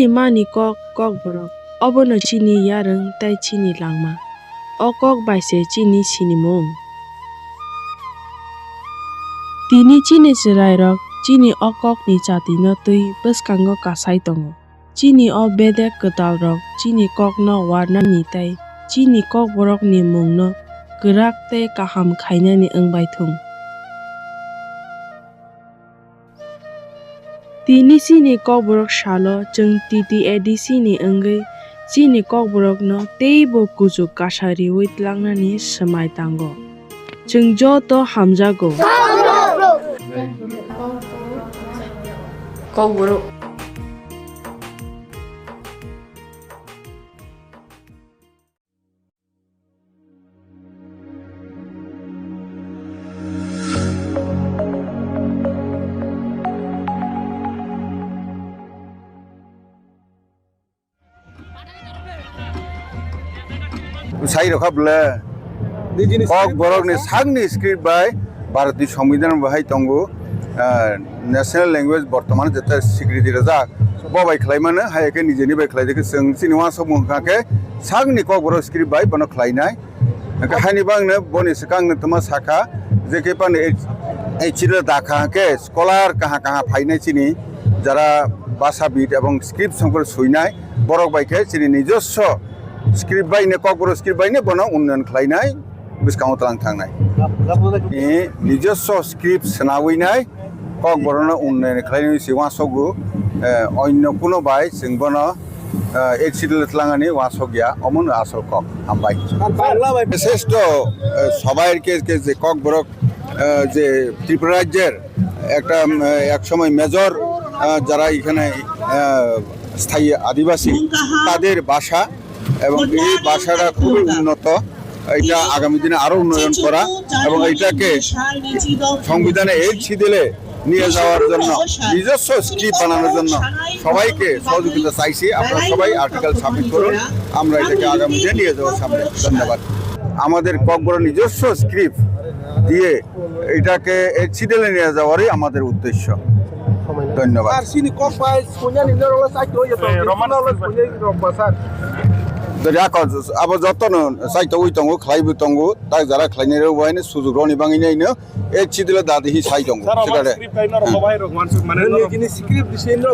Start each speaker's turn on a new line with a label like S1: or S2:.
S1: chini mani kokborok obono chini yareng tai chini langma o kok baise chini chini mong tini chini chirai rok chini o kok ni chati no tui bwskango kasai tongo chini o bedek katal rok chini kok no warna ni tai chini kokborok ni mong no kwrak tei kaham khainani wngbai thung tini chini kokborok salo chung TTADC ni wngwi chini kokborok no teibo kuchuk kasari uitlangnani smai tango chung joto hamjago
S2: Kokborok
S3: sai rokhable Kokborok ni sagni script by Bharati Sambidan bahai tongo national language bortoman jeta sikriti rajak bobai khlaimane hayake nijeni bai khlaideke जों cinema समूहके sagni Kokborok script by bono khlainai kahani bangne boni sakang tama sakha jeke pan ei chira dakha ke scholar kaha kaha phainai chini jara basabit ebong script songkor suinai borok baike chini nijosho script by ne Kokborok script by ne bono unnan khlainai biskang tlang thangnai nijosho script snawinai Kokborok no unnan khlainai siwa sogu onno kuno bai जों bono accident लांगानी वासोगिया अमन आसल कक हामबाय श्रेष्ठ सबाइर के जे Kokborok যে ত্রিপুরা রাজ্যের একটা এক সময় মেজর যারা এখানে স্থায়ী আদিবাসী তাদের ভাষা এবং এই ভাষাটা খুব উন্নত এটা আগামী দিনে আরো উন্নয়ন করা এবং এটাকে সংবিধানে এলছি দিলে নিয়ে যাওয়ার জন্য নিজস্ব স্ক্রিপ্ট বানানোর জন্য সবাইকে সহযোগিতা চাইছি আপনারা সবাই আর্টিকেল সাবমিট করুন আমরা এটাকে আগামী দিনে নিয়ে যাওয়ার সামনে ধন্যবাদ আমাদের Kokborok নিজস্ব স্ক্রিপ্ট দিয়ে এটাকে এলসিডিলে নিয়ে যাওয়ারই আমাদের উদ্দেশ্য ধন্যবাদ अब जतन साइट उइतंगो खलाइबो तंगो ता जरा खलाइनेर वाइने सुजुग रनि बाङिनायनो एक छिदिले दादि साइ दंगो सेटारे स्क्रिप्ट दिसेन र